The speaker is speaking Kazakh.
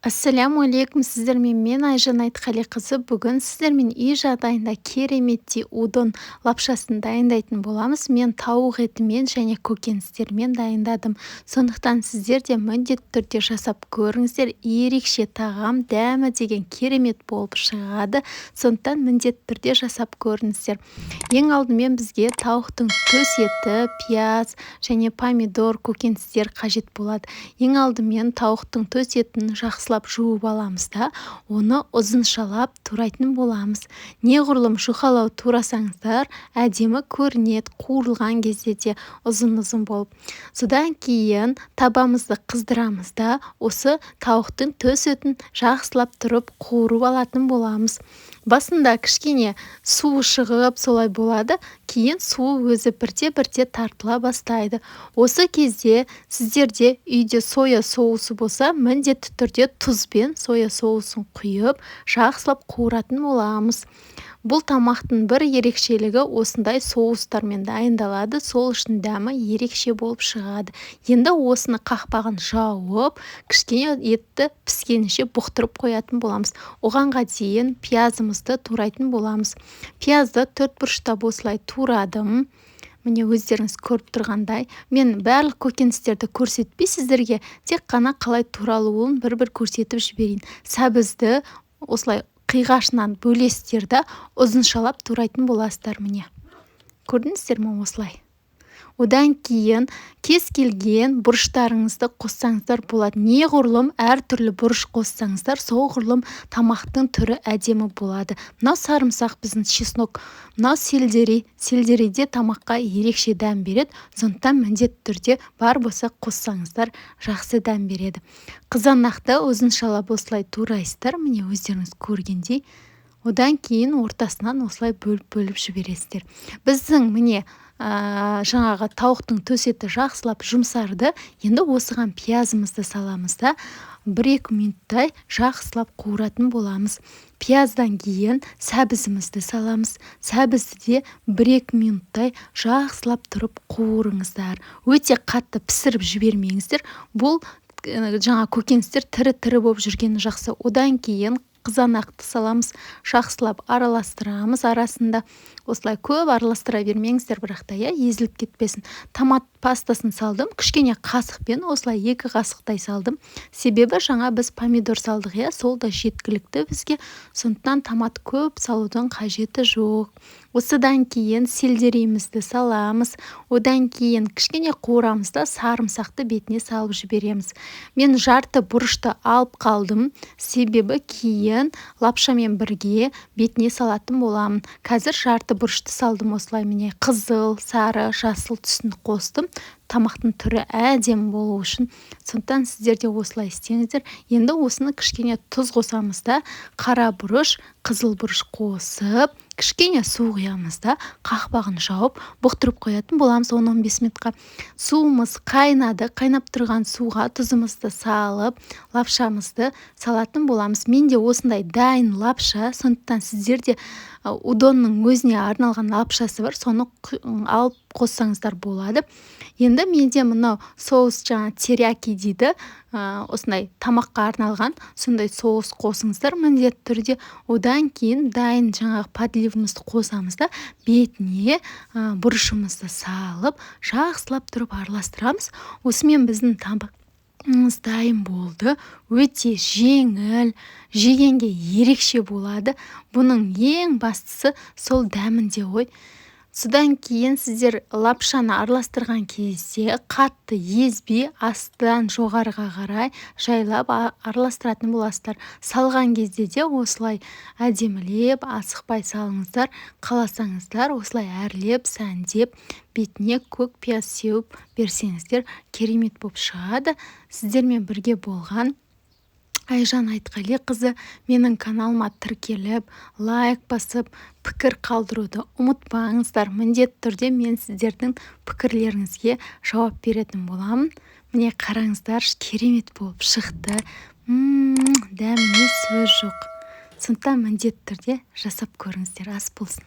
Ассаляму алейкум, сіздермен мен Айжан Айтқалиқызы. Бүгін сіздермен үй жағдайында кереметтей удон лапшасын дайындайтын боламыз. Мен тауық етімен және көкөністермен дайындадым. Сондықтан сіздер де міндетті түрде жасап көріңіздер. Ерекше тағам, дәмі деген керемет болып шығады. Сондықтан міндетті түрде жасап көріңіздер. Ең алдымен бізге тауықтың төс еті, пияз және помидор, көкөністер қажет болады. Ең алдымен тауықтың төс етін жақсылап жуып аламыз да, оны ұзыншалап турайтын боламыз. Неғұрлым жұқалау турасаңыздар, әдемі көрінеді, қуырылған кезде де ұзын-ұзын болып. Содан кейін табамызды қыздырамыз да, осы тауықтың төс етін жақсылап тұрып қуырып алатын боламыз. Басында кішкене суы шығып солай болады, кейін суы өзі бірте-бірте тартыла бастайды. Осы кезде сіздерде үйде соя соусы болса, міндетті түрде тұзбен соя соусын құйып, жақсылап қуыратын боламыз. Бұл тамақтың бір ерекшелігі осындай соустармен дайындалады, сол үшін дәмі ерекше болып шығады. Енді осыны қақпағын жауып, кішкене етті піскенше бұқтырып қоятын боламыз. Оғанға дейін пиязымызды турайтын боламыз. Пиязды 4 бұрыштап осылай турадым. Міне өздеріңіз көріп тұрғандай, мен барлық көкөністерді көрсетпей сіздерге тек қана қалай туралуын бір-бір көрсетіп жіберейін. Сәбізді осылай қиғашынан бөлестерді ұзыншалап турайтын боласыздар. Міне көрдіңіздер ме осылай. Одан кейін кез келген бұрыштарыңызды қоссаңыздар болады. Неғұрлым әртүрлі бұрыш қоссаңыздар, соғұрлым тамақтың түрі әдемі болады. Мынау сарымсақ біздің чеснок, мынау сельдерейде тамаққа ерекше дәм береді. Сондықтан міндетті түрде бар болса қоссаңыздар жақсы дәм береді. Қызанақты ұзыншалап осылай турайсыздар, міне өздеріңіз көргендей. Одан кейін ортасынан осылай бөліп жібересіздер. Біздің міне жаңағы тауықтың төс еті жақсылап жұмсарды. Енді осыған пиязымызды саламыз да, 1-2 минуттай жақсылап қуыратын боламыз. Пияздан кейін сәбізімізді саламыз. Сәбізді де 1-2 минуттай жақсылап тұрып қуырыңыздар. Өте қатты пісіріп жібермеңіздер. Бұл жаңа көкөністер тірі болып жүргені жақсы. Одан кейін қызанақты саламыз, жақсылап араластырамыз. Арасында осылай көп араластыра бермеңіздер, бірақ та езіліп кетпесін. Томат пастасын салдым, кішкене қасықпен осылай 2 қасықтай салдым. Себебі жаңа біз помидор салдық, сол да жеткілікті бізге. Сондықтан томат көп салудың қажеті жоқ. Осыдан кейін сельдерейімізді саламыз. Одан кейін кішкене қуырамызда сарымсақты бетіне салып жібереміз. Мен жарты бұрышты алып қалдым, себебі кейін лапшамен бірге бетіне салатын боламын. Қазір жарты бұрышты салдым осылай, міне қызыл, сары, жасыл түсін қостым. Тамақтың түрі әдемі болу үшін. Сондықтан сіздер де осылай істеңіздер. Енді осыны кішкене тұз қосамыз да, қара бұрыш, қызыл бұрыш қосып, кішкене су құямыз да, қақпағын жауып, бұқтырып қоятын боламыз 10-15 минутқа. Суымыз қайнады, қайнап тұрған суға тұзымызды салып, лапшамызды салатын боламыз. Менде осындай дайын лапша, сондықтан сіздер де удонның өзіне арналған лапшасы бар, соны алып қоссаңыздар болады. Енді менде мынау соус жаңа терияки дейді, осындай тамаққа арналған, сондай соус қосыңыздар міндетті түрде. Одан кейін дайын жаңағы подливымызды қосамыз да, бетіне бұрышымызды салып, жақсылап тұрып араластырамыз. Осымен біздің тамағымыз дайын болды. Өте жеңіл, жегенге ерекше болады. Бұның ең бастысы сол дәмінде ғой. Содан кейін сіздер лапшаны араластырған кезде қатты езбей, астан жоғарыға қарай жайлап араластыратын боласыздар. Салған кезде де осылай әдемілеп, асықпай салыңыздар. Қаласаңыздар осылай әрлеп, сәндеп, бетіне көк пияз сеуіп берсеңіздер керемет болып шығады. Сіздермен бірге болған Айжан Айтқалиқызы. Менің каналыма тіркеліп, лайк басып, пікір қалдыруды ұмытпаңыздар. Міндетті түрде мен сіздердің пікірлеріңізге жауап беретін боламын. Міне қараңыздар, керемет болып шықты. Дәміне сөз жоқ. Сондықтан міндетті түрде жасап көріңіздер. Ас болсын.